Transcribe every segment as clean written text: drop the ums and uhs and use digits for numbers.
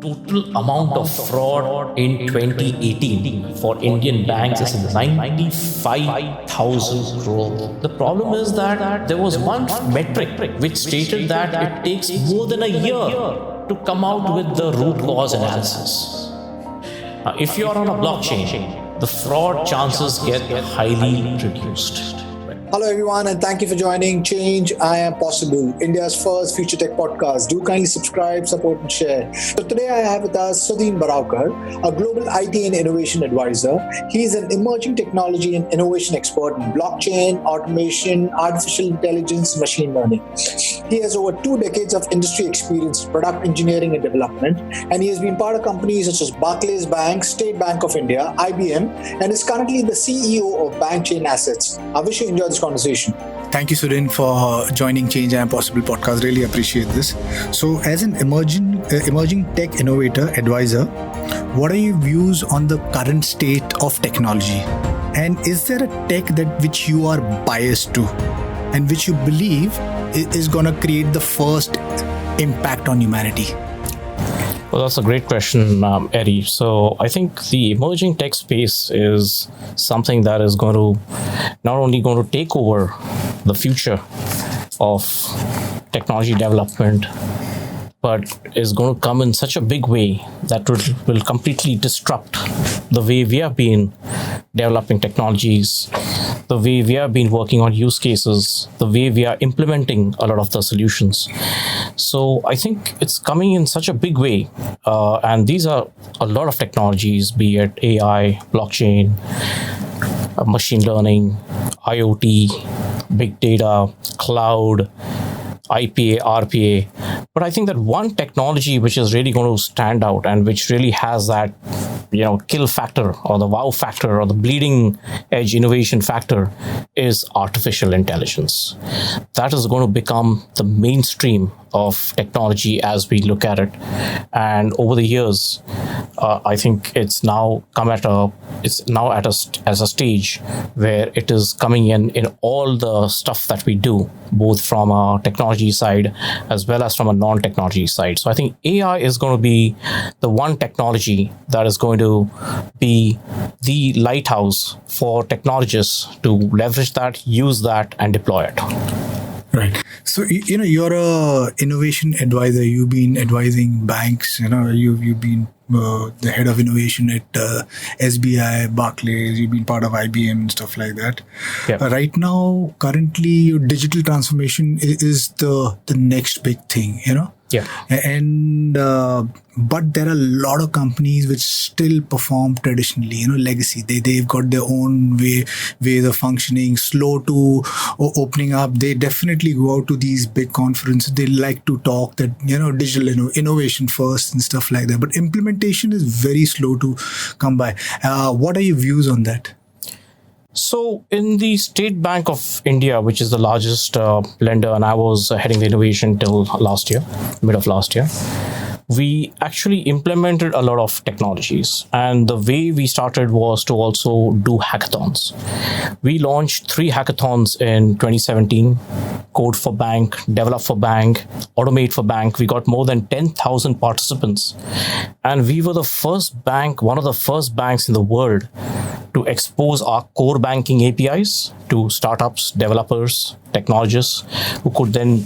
total amount of fraud in 2018 for Indian banks is 95,000 crore. The problem is that there was one metric which stated that it takes more than a year to come out with the root cause analysis. If you are on a blockchain, the fraud chances get highly reduced. Hello, everyone, and thank you for joining Change I Am Possible, India's first future tech podcast. Do kindly subscribe, support, and share. So today I have with us Sudhin Baraukar, a global IT and innovation advisor. He is an emerging technology and innovation expert in blockchain, automation, artificial intelligence, machine learning. He has over 2 decades of industry experience in product engineering and development, and he has been part of companies such as Barclays Bank, State Bank of India, IBM, and is currently the CEO of BankChain Assets. I wish you enjoyed this conversation. Thank you, Sudhin, for joining Change I Am Possible podcast. Really appreciate this. So, as an emerging tech innovator advisor, what are your views on the current state of technology? And is there a tech that which you are biased to and which you believe is going to create the first impact on humanity? Well, that's a great question, Eddie. So I think the emerging tech space is something that is going to not only going to take over the future of technology development, but is going to come in such a big way that will completely disrupt the way we have been developing technologies, the way we have been working on use cases, the way we are implementing a lot of the solutions. So I think it's coming in such a big way. And these are a lot of technologies, be it AI, blockchain, machine learning, IoT, big data, cloud, IPA, RPA. But I think that one technology which is really going to stand out and which really has that, kill factor or the wow factor or the bleeding edge innovation factor is artificial intelligence. That is going to become the mainstream of technology as we look at it. And over the years, I think it's now at a stage where it is coming in all the stuff that we do, both from a technology side as well as from a non-technology side. So I think AI is going to be the one technology that is going to be the lighthouse for technologists to leverage that, use that, and deploy it. Right. So, you're a innovation advisor. You've been advising banks. You've been the head of innovation at SBI, Barclays. You've been part of IBM and stuff like that. Yeah. Right now, currently, your digital transformation is the next big thing. Yeah. And but there are a lot of companies which still perform traditionally, legacy. They've got their own ways of functioning, slow to opening up. They definitely go out to these big conferences. They like to talk that, digital innovation first and stuff like that. But implementation is very slow to come by. What are your views on that? So in the State Bank of India, which is the largest lender, and I was heading the innovation till mid of last year, we actually implemented a lot of technologies. And the way we started was to also do hackathons. We launched 3 hackathons in 2017, Code for Bank, Develop for Bank, Automate for Bank. We got more than 10,000 participants. And we were the first bank, one of the first banks in the world to expose our core banking APIs to startups, developers, technologists who could then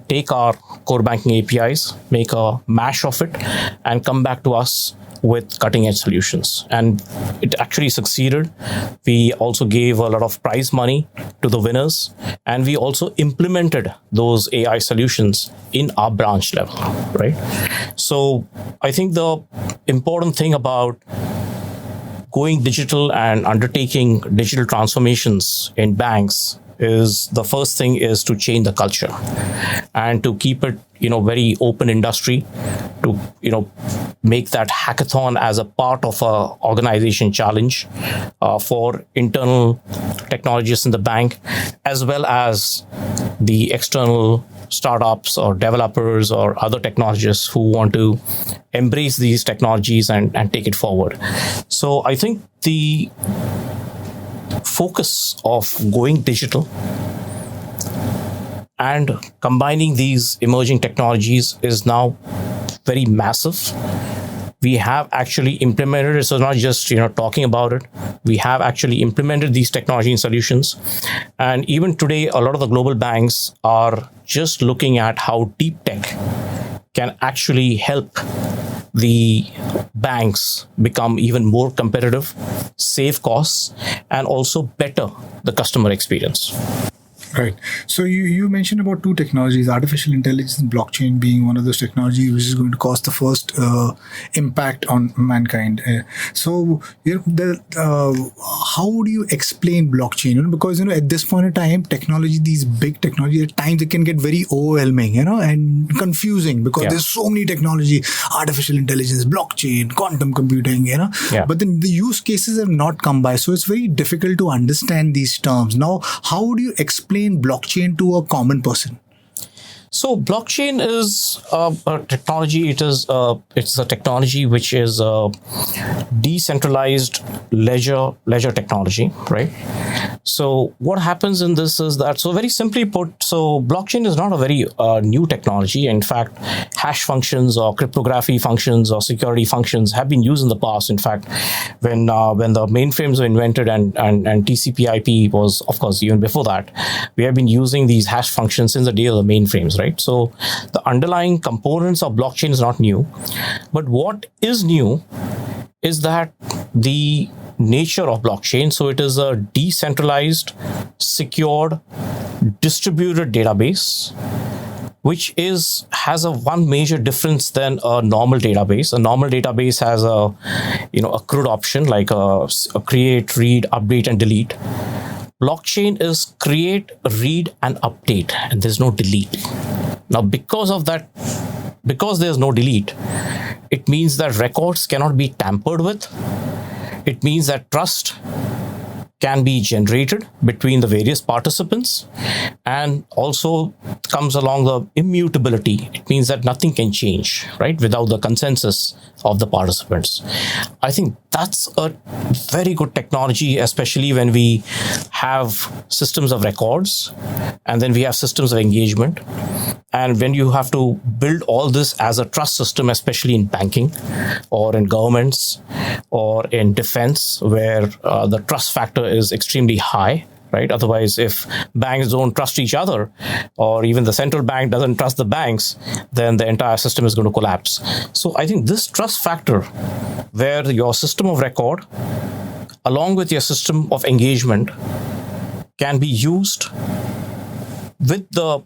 take our core banking APIs, make a mash of it, and come back to us with cutting edge solutions. And it actually succeeded. We also gave a lot of prize money to the winners, and we also implemented those AI solutions in our branch level, right? So I think the important thing about going digital and undertaking digital transformations in banks is the first thing is to change the culture and to keep it, very open industry, to, make that hackathon as a part of a organization challenge for internal technologists in the bank, as well as the external startups or developers or other technologists who want to embrace these technologies and take it forward. So I think the focus of going digital and combining these emerging technologies is now very massive. We have actually implemented it. So not just talking about it. We have actually implemented these technology and solutions. And even today, a lot of the global banks are just looking at how deep tech can actually help the banks become even more competitive, save costs, and also better the customer experience. Right. So you mentioned about two technologies, artificial intelligence and blockchain being one of those technologies which is going to cause the first impact on mankind. So how would you explain blockchain? Because at this point in time, technology, these big technology, at times it can get very overwhelming, and confusing because there's so many technology, artificial intelligence, blockchain, quantum computing, But then the use cases have not come by, so it's very difficult to understand these terms. Now, how would you explain blockchain to a common person? So blockchain is a technology. It's a technology which is a decentralized ledger technology, right? So what happens in this is that, so very simply put, so blockchain is not a very new technology. In fact, hash functions or cryptography functions or security functions have been used in the past. In fact, when the mainframes were invented and TCP/IP was, of course, even before that, we have been using these hash functions since the day of the mainframes, right? So the underlying components of blockchain is not new, but what is new is that the nature of blockchain. So it is a decentralized, secured, distributed database, which has a one major difference than a normal database. A normal database has a CRUD option like a create, read, update, and delete. Blockchain is create, read, and update, and there's no delete. Now, because there's no delete, it means that records cannot be tampered with. It means that trust can be generated between the various participants, and also comes along the immutability. It means that nothing can change, right, without the consensus of the participants. I think that's a very good technology, especially when we have systems of records and then we have systems of engagement. And when you have to build all this as a trust system, especially in banking or in governments or in defense, where the trust factor is extremely high, right? Otherwise, if banks don't trust each other, or even the central bank doesn't trust the banks, then the entire system is going to collapse. So I think this trust factor, where your system of record, along with your system of engagement, can be used with the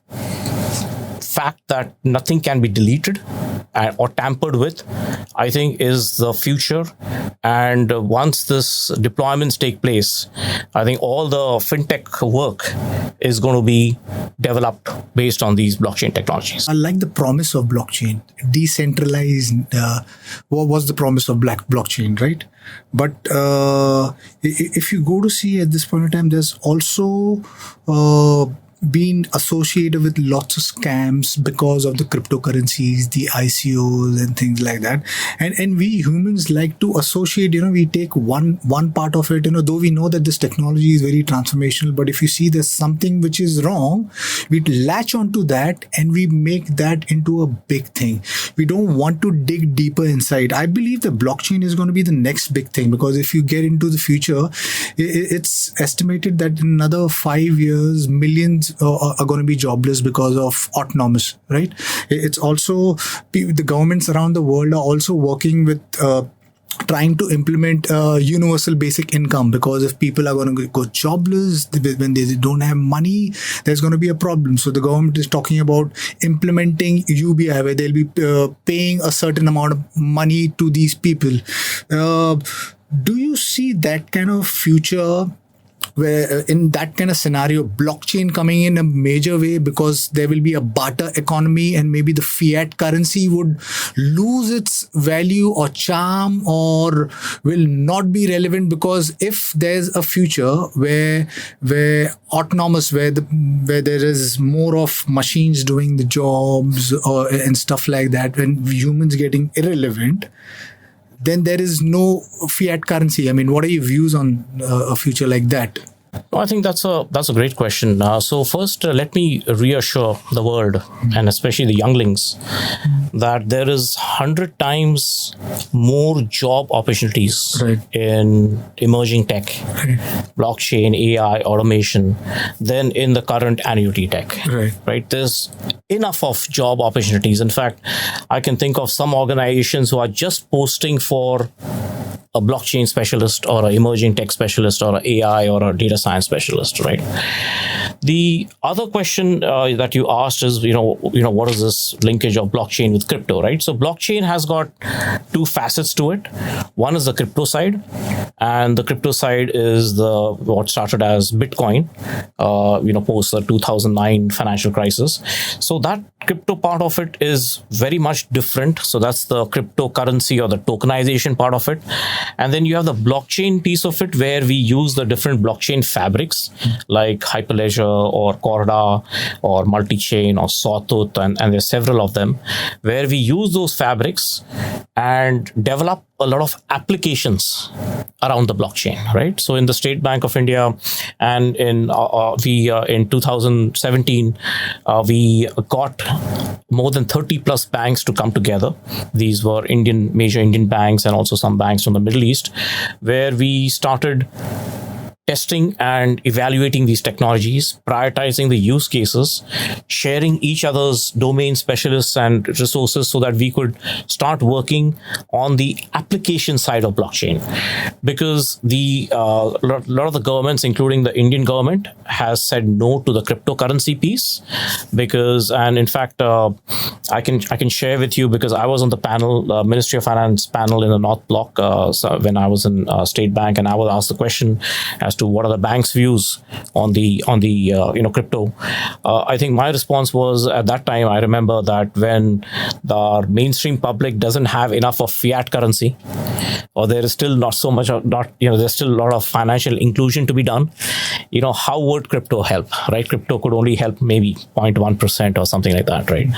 fact that nothing can be deleted or tampered with, I think is the future. And once this deployments take place, I think all the fintech work is going to be developed based on these blockchain technologies. I like the promise of blockchain, decentralized. What was the promise of blockchain, right? But if you go to see at this point in time, there's also been associated with lots of scams because of the cryptocurrencies, the ICOs and things like that. And we humans like to associate, we take one part of it, though we know that this technology is very transformational, but if you see there's something which is wrong, we latch onto that and we make that into a big thing. We don't want to dig deeper inside. I believe the blockchain is going to be the next big thing, because if you get into the future, it's estimated that in another 5 years, millions are going to be jobless because of autonomous, right? It's also, the governments around the world are also working with trying to implement universal basic income, because if people are going to go jobless, when they don't have money, there's going to be a problem. So the government is talking about implementing UBI, where they'll be paying a certain amount of money to these people. Do you see that kind of future, where in that kind of scenario, blockchain coming in a major way, because there will be a barter economy and maybe the fiat currency would lose its value or charm, or will not be relevant? Because if there's a future where autonomous, where there is more of machines doing the jobs and stuff like that, when humans getting irrelevant, then there is no fiat currency. I mean, what are your views on a future like that? No, I think that's a great question. So first, let me reassure the world and especially the younglings that there is 100 times more job opportunities Right. in emerging tech, blockchain, AI, automation than in the current annuity tech. Right. Right. There's enough of job opportunities. In fact, I can think of some organizations who are just posting for a blockchain specialist or an emerging tech specialist or an AI or a data science specialist, right? The other question that you asked is, what is this linkage of blockchain with crypto, right? So blockchain has got two facets to it. One is the crypto side, and the crypto side is what started as Bitcoin, post the 2009 financial crisis. So that crypto part of it is very much different. So that's the cryptocurrency or the tokenization part of it. And then you have the blockchain piece of it, where we use the different blockchain fabrics like Hyperledger or Corda or Multichain or Sawtooth, and there's several of them, where we use those fabrics and develop a lot of applications around the blockchain, right? So in the State Bank of India, and in 2017, we got more than 30 plus banks to come together. These were major Indian banks and also some banks from the Middle East, where we started testing and evaluating these technologies, prioritizing the use cases, sharing each other's domain specialists and resources so that we could start working on the application side of blockchain. Because a lot of the governments, including the Indian government, has said no to the cryptocurrency piece. And in fact, I can share with you, because I was on the panel, Ministry of Finance panel in the North Block, when I was in State Bank, and I was asked the question as to what are the bank's views on the crypto. I think my response was, at that time, I remember that when the mainstream public doesn't have enough of fiat currency, or there is still not so much of there's still a lot of financial inclusion to be done, how would crypto help, right? Crypto could only help maybe 0.1% or something like that, right?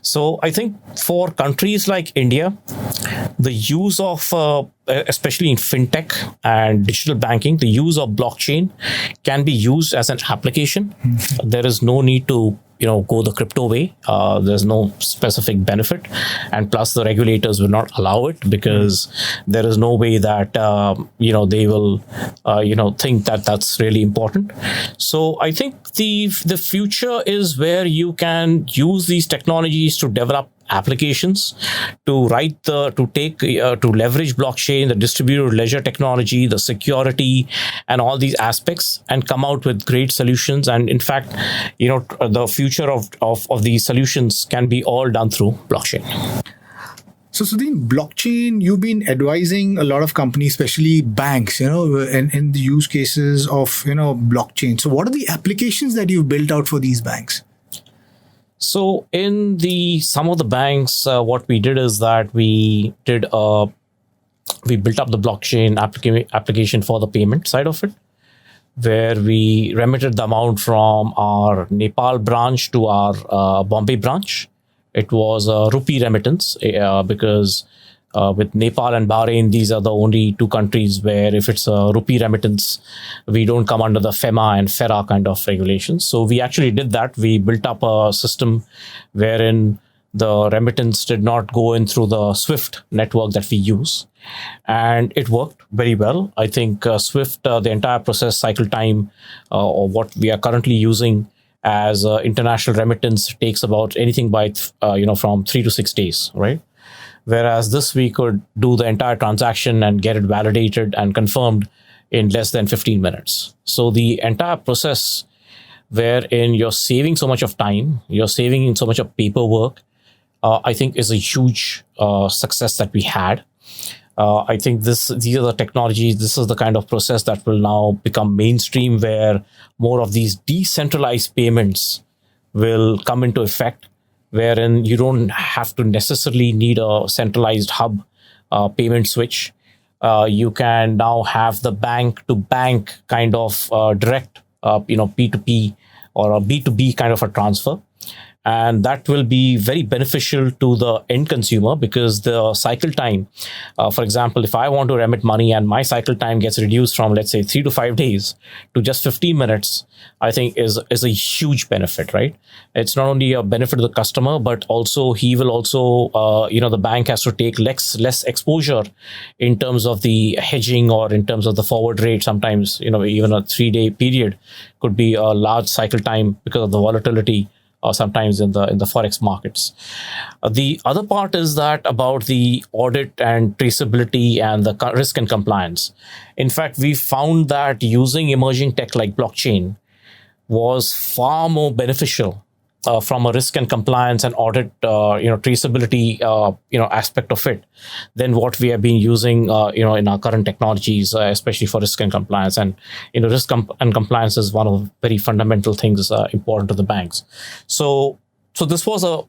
So I think for countries like India, the use of especially in fintech and digital banking, the use of blockchain can be used as an application. There is no need to go the crypto way. There's no specific benefit, and plus the regulators will not allow it, because there is no way that they will think that that's really important. So I think the future is where you can use these technologies to develop applications, to leverage blockchain, the distributed ledger technology, the security, and all these aspects, and come out with great solutions. And in fact, the future of these solutions can be all done through blockchain. So, Sudhin, blockchain, you've been advising a lot of companies, especially banks, in the use cases of, blockchain. So what are the applications that you've built out for these banks? So in some of the banks, what we did is that we built up the blockchain application for the payment side of it, where we remitted the amount from our Nepal branch to our Bombay branch. It was a rupee remittance, because with Nepal and Bahrain, these are the only two countries where if it's a rupee remittance, we don't come under the FEMA and FERA kind of regulations. So we actually did that. We built up a system wherein the remittance did not go in through the SWIFT network that we use. And it worked very well. I think SWIFT, the entire process cycle time, or what we are currently using as international remittance, takes about anything by, from 3 to 6 days, right? Whereas this, we could do the entire transaction and get it validated and confirmed in less than 15 minutes. So the entire process, wherein you're saving so much of time, you're saving in so much of paperwork, I think is a huge success that we had. I think these are the technologies, this is the kind of process that will now become mainstream, where more of these decentralized payments will come into effect, wherein you don't have to necessarily need a centralized hub payment switch. You can now have the bank to bank kind of direct, P2P or a B2B kind of a transfer. And that will be very beneficial to the end consumer because the cycle time, for example, if I want to remit money and my cycle time gets reduced from, let's say, 3 to 5 days to just 15 minutes, I think is a huge benefit, right? It's not only a benefit to the customer, but also he will also, the bank has to take less exposure in terms of the hedging or in terms of the forward rate. Sometimes, even a 3-day period could be a large cycle time because of the volatility or sometimes in the forex markets. The other part is that about the audit and traceability and the risk and compliance. In fact, we found that using emerging tech like blockchain was far more beneficial from a risk and compliance and audit, traceability, aspect of it than what we have been using, in our current technologies, especially for risk and compliance. And, risk and compliance is one of the very fundamental things important to the banks. So this was a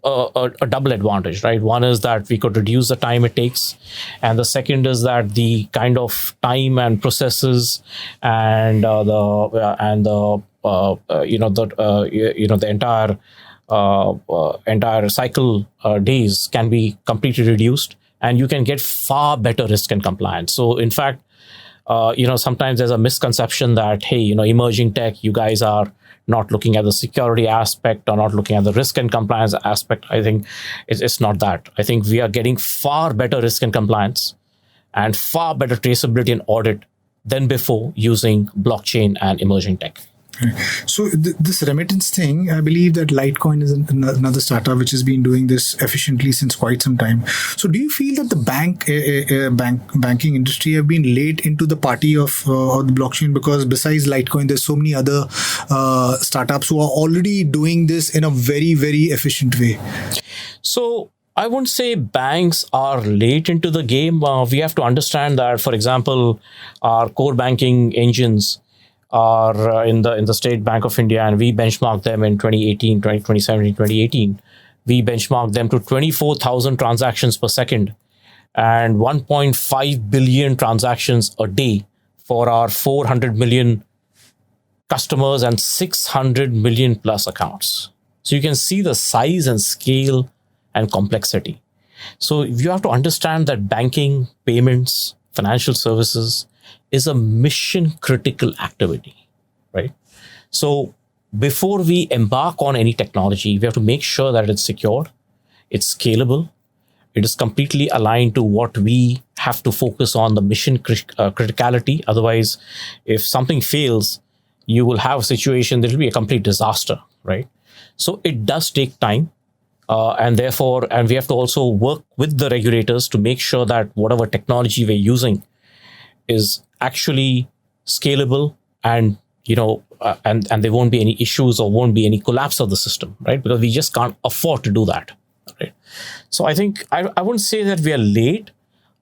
double advantage, right? One is that we could reduce the time it takes, and the second is that the kind of time and processes and the entire cycle days can be completely reduced, and you can get far better risk and compliance. So in fact, sometimes there's a misconception that, hey, emerging tech, you guys are not looking at the security aspect or not looking at the risk and compliance aspect. I think it's not that. I think we are getting far better risk and compliance and far better traceability and audit than before using blockchain and emerging tech. So this remittance thing, I believe that Litecoin is another startup which has been doing this efficiently since quite some time. So do you feel that the banking industry have been late into the party of the blockchain? Because besides Litecoin, there's so many other startups who are already doing this in a very, very efficient way. So I wouldn't say banks are late into the game. We have to understand that, for example, our core banking engines are in the State Bank of India, and we benchmarked them in 2018. We benchmarked them to 24,000 transactions per second and 1.5 billion transactions a day for our 400 million customers and 600 million plus accounts. So you can see the size and scale and complexity. So you have to understand that banking, payments, financial services is a mission critical activity, right? So before we embark on any technology, we have to make sure that it's secure, it's scalable, it is completely aligned to what we have to focus on, the mission criticality. Otherwise, if something fails, you will have a situation that will be a complete disaster, right? So it does take time. And we have to also work with the regulators to make sure that whatever technology we're using is actually scalable and and there won't be any issues or won't be any collapse of the system, right? Because we just can't afford to do that, right? So I think I wouldn't say that we are late,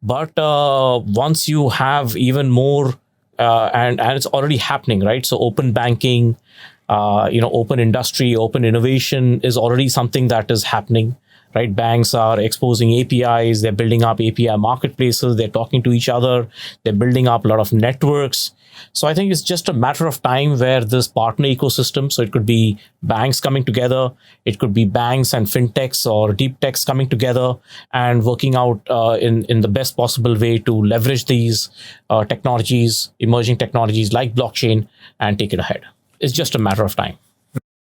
but once you have even more and it's already happening, right? So open banking, open industry, open innovation is already something that is happening, right? Banks are exposing APIs, they're building up API marketplaces, they're talking to each other, they're building up a lot of networks. So I think it's just a matter of time where this partner ecosystem, so it could be banks coming together, it could be banks and fintechs or deep techs coming together and working out in the best possible way to leverage these technologies, emerging technologies like blockchain, and take it ahead. It's just a matter of time.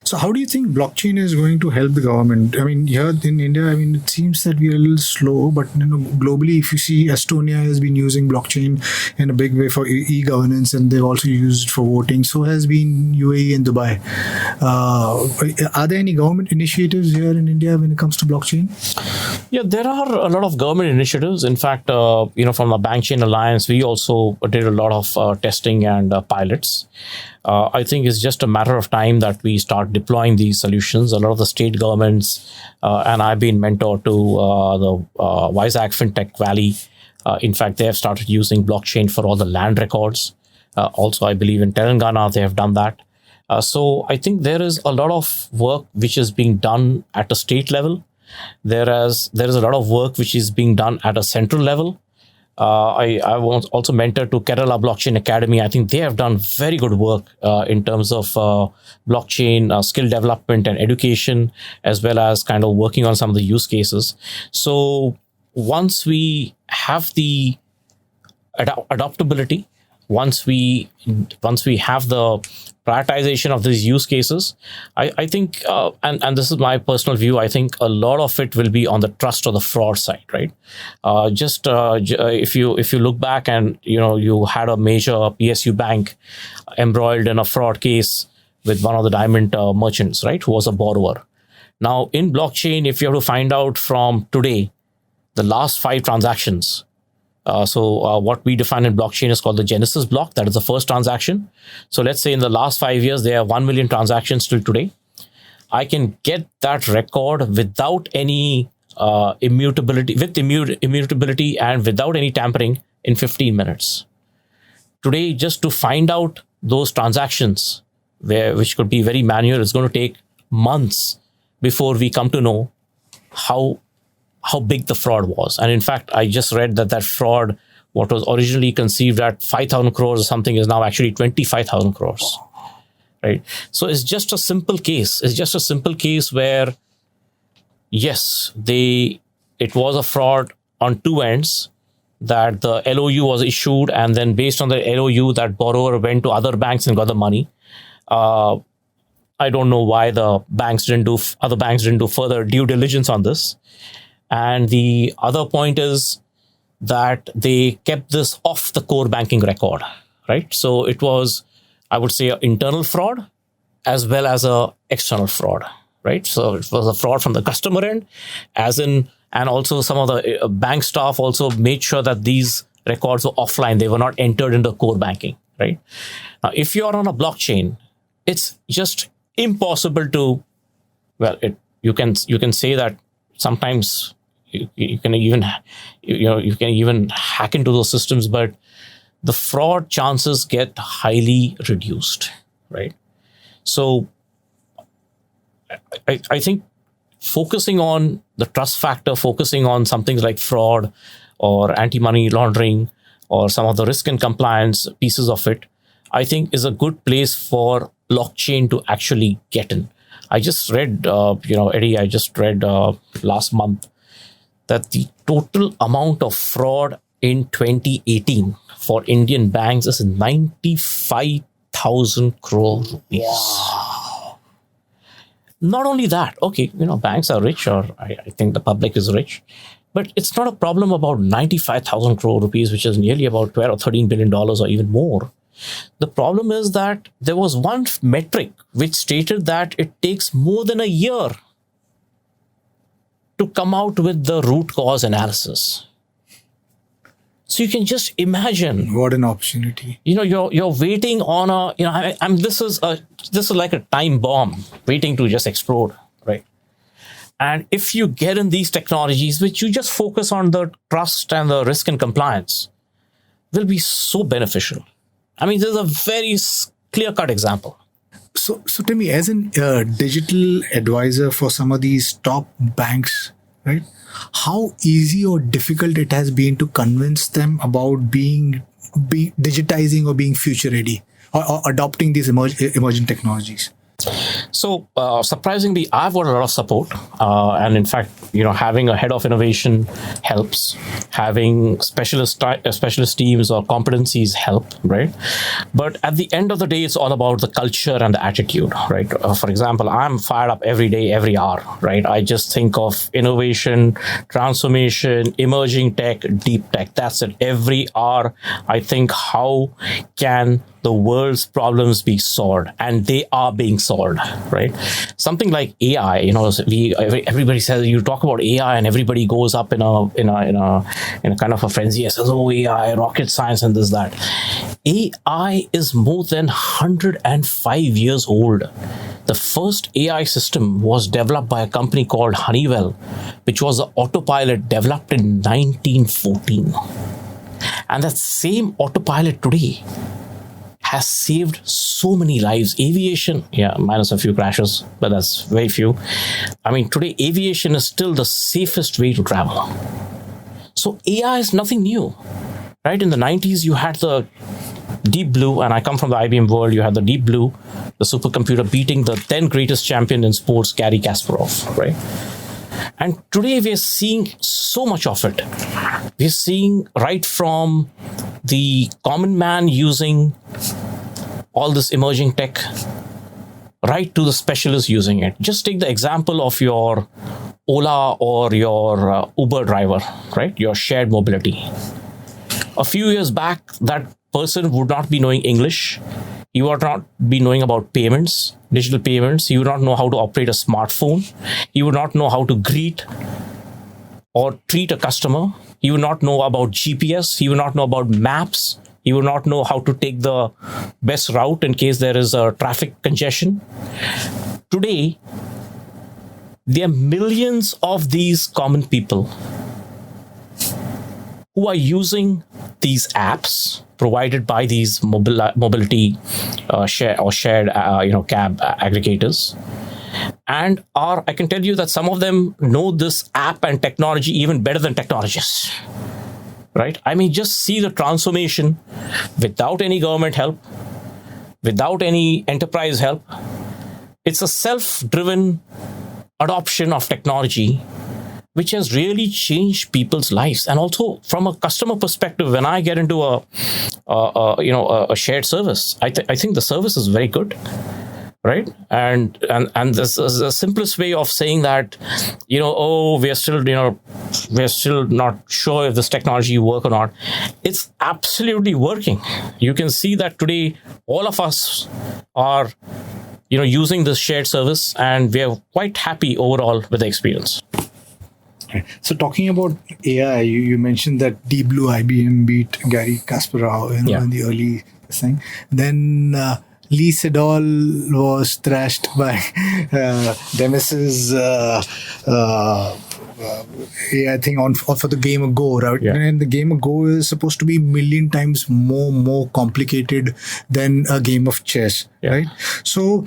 So how do you think blockchain is going to help the government? I mean, here in India, it seems that we are a little slow, but globally, if you see, Estonia has been using blockchain in a big way for e-governance, and they've also used it for voting. So has been UAE and Dubai. Are there any government initiatives here in India when it comes to blockchain? Yeah, there are a lot of government initiatives. In fact, from the Bank Chain Alliance, we also did a lot of testing and pilots. I think it's just a matter of time that we start deploying these solutions. A lot of the state governments, and I've been mentored to the Vizag FinTech Valley. In fact, they have started using blockchain for all the land records. Also, I believe in Telangana, they have done that. So I think there is a lot of work which is being done at a state level. There is a lot of work which is being done at a central level. I was also mentored to Kerala Blockchain Academy. I think they have done very good work in terms of blockchain skill development and education, as well as kind of working on some of the use cases. So once we have the adaptability, once we have the prioritization of these use cases, I think, and this is my personal view, I think a lot of it will be on the trust or the fraud side, right? If you look back and you had a major PSU bank embroiled in a fraud case with one of the diamond merchants, right, who was a borrower. Now in blockchain, if you have to find out from today the last 5 transactions. What we define in blockchain is called the Genesis block. That is the first transaction. So let's say in the last 5 years, there are 1 million transactions till today. I can get that record without any immutability, with immutability and without any tampering in 15 minutes. Today, just to find out those transactions, which could be very manual, it's going to take months before we come to know how big the fraud was. And in fact, I just read that fraud, what was originally conceived at 5,000 crores or something, is now actually 25,000 crores, right? So it's just a simple case. It's just a simple case where, yes, it was a fraud on 2 ends, that the LOU was issued, and then based on the LOU, that borrower went to other banks and got the money. I don't know why other banks didn't do further due diligence on this. And the other point is that they kept this off the core banking record, right? So it was, I would say, an internal fraud as well as a external fraud, right? So it was a fraud from the customer end, and also some of the bank staff also made sure that these records were offline. They were not entered into core banking, right? Now, if you're on a blockchain, it's just impossible to, you can say that sometimes you can even hack into those systems, but the fraud chances get highly reduced, right? So I think focusing on the trust factor, focusing on some things like fraud or anti-money laundering or some of the risk and compliance pieces of it, I think is a good place for blockchain to actually get in. I just read, Eddie, last month that the total amount of fraud in 2018 for Indian banks is 95,000 crore rupees. Wow. Not only that, okay, banks are rich, or I think the public is rich, but it's not a problem about 95,000 crore rupees, which is nearly about $12 or $13 billion or even more. The problem is that there was one metric which stated that it takes more than a year to come out with the root cause analysis. So you can just imagine what an opportunity. You're waiting on this is like a time bomb waiting to just explode, right? And if you get in these technologies, which you just focus on the trust and the risk and compliance, will be so beneficial. I mean, there's a very clear-cut example. So tell me, as a digital advisor for some of these top banks, right? How easy or difficult it has been to convince them about being digitizing or being future ready or adopting these emerging technologies? So surprisingly, I've got a lot of support, and in fact, having a head of innovation helps. Having specialist teams or competencies help, right? But at the end of the day, it's all about the culture and the attitude, right? For example, I'm fired up every day, every hour, right? I just think of innovation, transformation, emerging tech, deep tech. That's it. Every hour, I think, how can the world's problems be solved, and they are being solved, right? Something like AI, everybody says, you talk about AI and everybody goes up in a kind of a frenzy and says, oh, AI, rocket science and this, that. AI is more than 105 years old. The first AI system was developed by a company called Honeywell, which was an autopilot developed in 1914. And that same autopilot today has saved so many lives. Aviation, minus a few crashes, but that's very few. I mean, today aviation is still the safest way to travel. So AI is nothing new. right? In the 90s, you had the Deep Blue, and I come from the IBM world. You had the Deep Blue, the supercomputer beating the then greatest champion in sports, Garry Kasparov, right? And today we are seeing so much of it. We're seeing right from the common man using all this emerging tech, right to the specialists using it. Just take the example of your Ola or your Uber driver, right? Your shared mobility. A few years back, that person would not be knowing English. He would not be knowing about payments, digital payments. He would not know how to operate a smartphone. He would not know how to greet or treat a customer. He would not know about GPS. He would not know about maps. He would not know how to take the best route in case there is a traffic congestion. Today, there are millions of these common people who are using these apps provided by these mobility shared cab aggregators, and I can tell you that some of them know this app and technology even better than technologists, right? I mean, just see the transformation without any government help, without any enterprise help. It's a self-driven adoption of technology which has really changed people's lives. And also from a customer perspective, when I get into a shared service, I think the service is very good, right? And this is the simplest way of saying that, we're still not sure if this technology will work or not. It's absolutely working. You can see that today all of us are using this shared service, and we are quite happy overall with the experience. Okay. So talking about AI, you mentioned that Deep Blue IBM beat Garry Kasparov in the early thing. Then Lee Sedol was thrashed by Demis's AI thing on for the game of Go, right? Yeah. And the game of Go is supposed to be a million times more complicated than a game of chess, right? So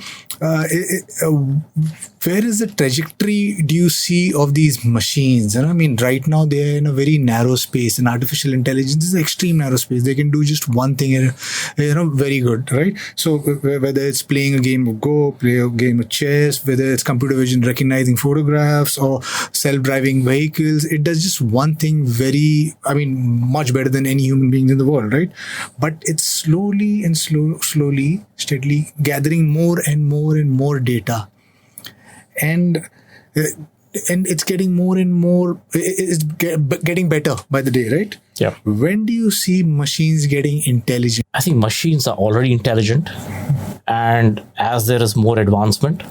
where is the trajectory do you see of these machines? I mean, right now they are in a very narrow space, and artificial intelligence is an extreme narrow space. They can do just one thing, very good, right? So whether it's playing a game of Go, play a game of chess, whether it's computer vision recognizing photographs or self-driving vehicles, it does just one thing much better than any human beings in the world, right? But it's slowly, steadily gathering more and more data. And it's getting more and more, it's getting better by the day, right? Yeah. When do you see machines getting intelligent? I think machines are already intelligent, and as there is more advancement,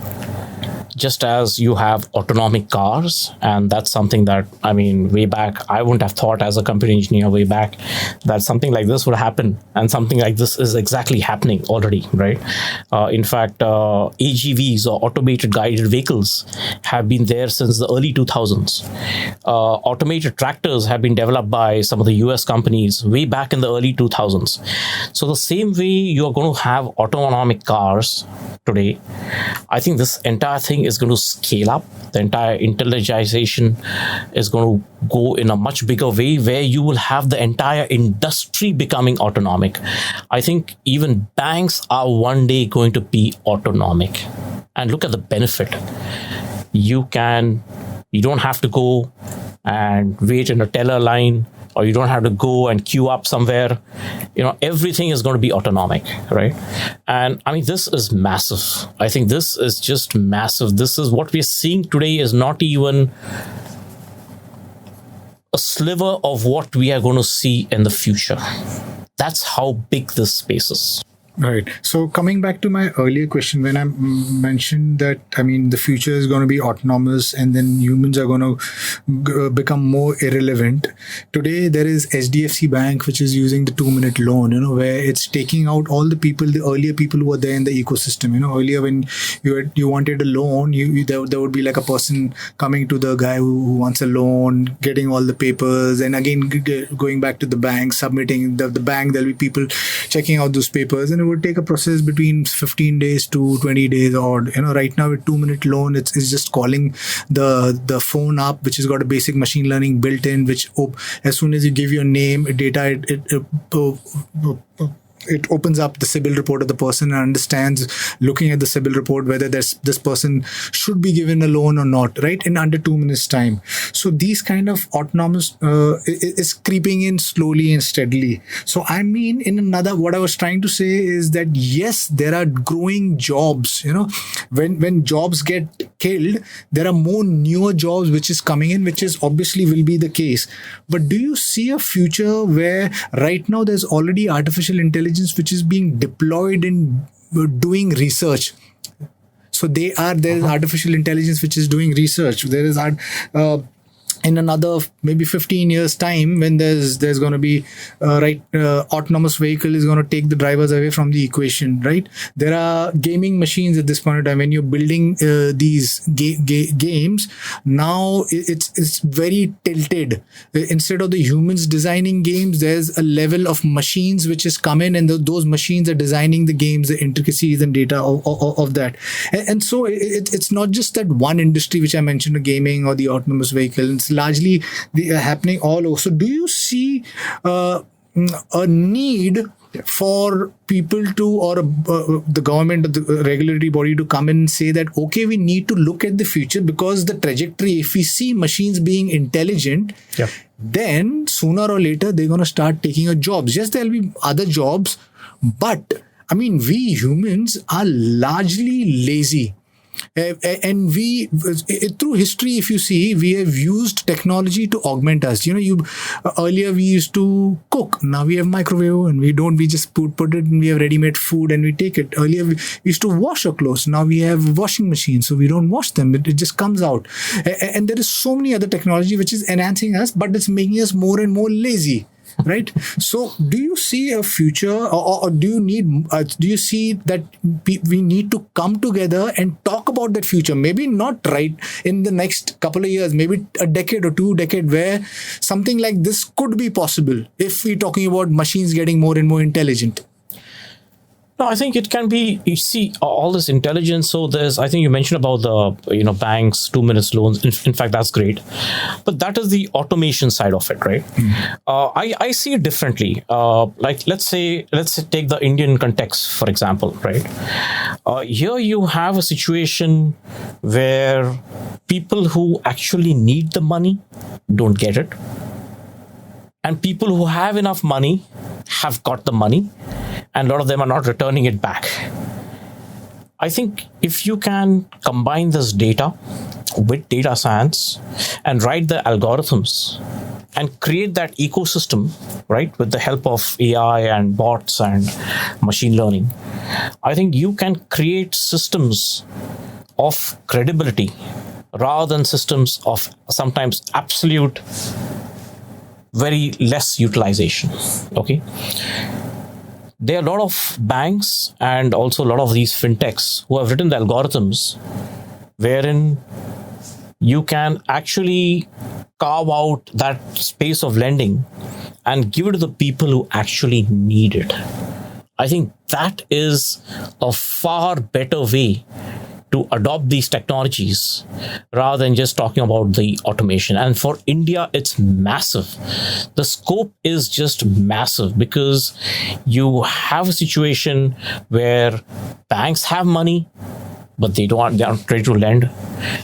just as you have autonomic cars, and that's something that, way back, I wouldn't have thought as a computer engineer way back that something like this would happen, and something like this is exactly happening already, right? In fact, AGVs or automated guided vehicles have been there since the early 2000s. Automated tractors have been developed by some of the US companies way back in the early 2000s. So the same way you're going to have autonomic cars today, I think this entire thing is going to scale up. The entire intelligization is going to go in a much bigger way, where you will have the entire industry becoming autonomic. I think even banks are one day going to be autonomic. And look at the benefit. You don't have to go and wait in a teller line, or you don't have to go and queue up somewhere. Everything is going to be autonomic, right? And this is massive. I think this is just massive. This is what we're seeing today is not even a sliver of what we are going to see in the future. That's how big this space is. Right. So coming back to my earlier question, when I mentioned that, the future is going to be autonomous and then humans are going to become more irrelevant. Today, there is HDFC Bank, which is using the 2-minute loan, where it's taking out all the earlier people who were there in the ecosystem. Earlier when you wanted a loan, there would be like a person coming to the guy who wants a loan, getting all the papers, and again, going back to the bank, submitting the bank, there'll be people checking out those papers. And it would take a process between 15 days to 20 days, or right now with 2-minute loan, it's just calling the phone up, which has got a basic machine learning built in, which as soon as you give your name, data, it opens up the CIBIL report of the person and understands, looking at the CIBIL report, whether this person should be given a loan or not, right, in under 2 minutes time. So these kind of autonomous is creeping in slowly and steadily. So I mean, what I was trying to say is that yes, there are growing jobs. When jobs get killed, there are more newer jobs which is coming in, which is obviously will be the case. But do you see a future where right now there's already artificial intelligence which is being deployed in doing research? So there's artificial intelligence which is doing research. There is in another maybe 15 years time, when there's going to be autonomous vehicle is going to take the drivers away from the equation, right? There are gaming machines at this point in time. When you're building these games, now it's very tilted. Instead of the humans designing games, there's a level of machines which has come in, and those machines are designing the games, the intricacies and data of that. And so it's not just that one industry which I mentioned, the gaming or the autonomous vehicle. It's largely happening all over. So do you see a need for people to, or the government or the regulatory body to come in and say that, okay, we need to look at the future, because the trajectory, if we see machines being intelligent, then sooner or later they're going to start taking our jobs. Yes, there'll be other jobs, but I mean, we humans are largely lazy. And we, through history, if you see, we have used technology to augment us. Earlier we used to cook. Now we have microwave, and we just put it, and we have ready-made food and we take it. Earlier we used to wash our clothes. Now we have washing machines, so we don't wash them. It just comes out. And there is so many other technology which is enhancing us, but it's making us more and more lazy. Right. So do you see a future, or do you see that we need to come together and talk about that future? Maybe not right in the next couple of years, maybe a decade or 2 decades, where something like this could be possible if we're talking about machines getting more and more intelligent. No, I think it can be, you see, all this intelligence. So I think you mentioned about the, banks, 2 minutes loans. In fact, that's great. But that is the automation side of it, right? I see it differently. Like, let's say take the Indian context, for example, right? Here you have a situation where people who actually need the money don't get it. And people who have enough money have got the money, and a lot of them are not returning it back. I think if you can combine this data with data science and write the algorithms and create that ecosystem, right, with the help of AI and bots and machine learning, I think you can create systems of credibility rather than systems of sometimes absolute very less utilization. Okay. There are a lot of banks and also a lot of these fintechs who have written the algorithms wherein you can actually carve out that space of lending and give it to the people who actually need it. I think that is a far better way to adopt these technologies rather than just talking about the automation. And for India, it's massive. The scope is just massive because you have a situation where banks have they aren't ready to lend,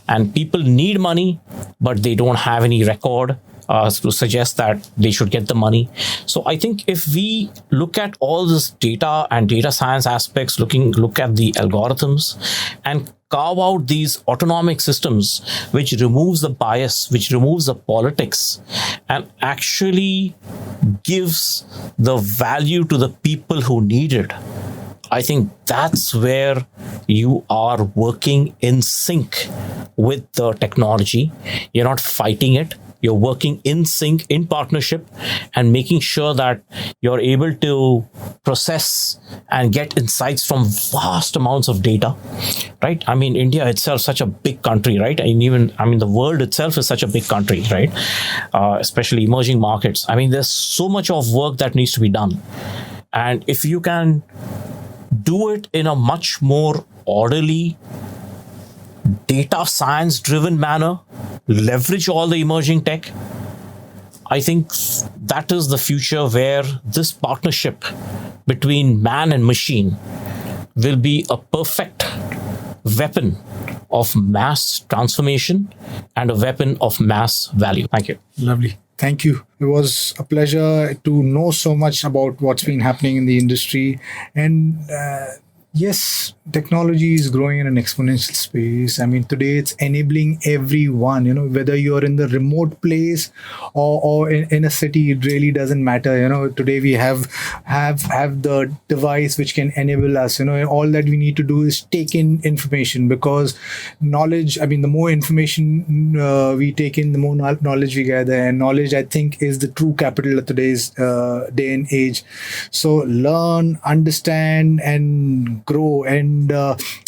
and people need money, but they don't have any record to suggest that they should get the money. So I think if we look at all this data and data science aspects, look at the algorithms and carve out these autonomic systems, which removes the bias, which removes the politics, and actually gives the value to the people who need it. I think that's where you are working in sync with the technology. You're not fighting it. You're working in sync, in partnership, and making sure that you're able to process and get insights from vast amounts of data, right? I mean, India itself is such a big country, right? And the world itself is such a big country, right? Especially emerging markets. I mean, there's so much of work that needs to be done. And if you can do it in a much more orderly, data science driven manner, leverage all the emerging tech. I think that is the future where this partnership between man and machine will be a perfect weapon of mass transformation and a weapon of mass value. Thank you. Lovely. Thank you. It was a pleasure to know so much about what's been happening in the industry. And yes, technology is growing in an exponential space. I mean, today it's enabling everyone, whether you're in the remote place or in a city, it really doesn't matter. Today we have the device which can enable us. All that we need to do is take in information, because knowledge, the more information we take in, the more knowledge we gather. And knowledge, I think, is the true capital of today's day and age. So learn, understand, and grow. And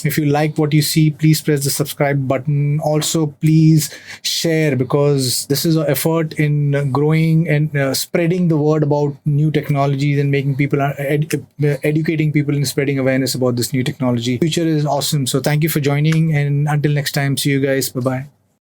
if you like what you see, please press the subscribe button. Also, please share, because this is an effort in growing and spreading the word about new technologies and making people educating people and spreading awareness about this new technology. Future is awesome. So thank you for joining, and until next time, see you guys. Bye bye.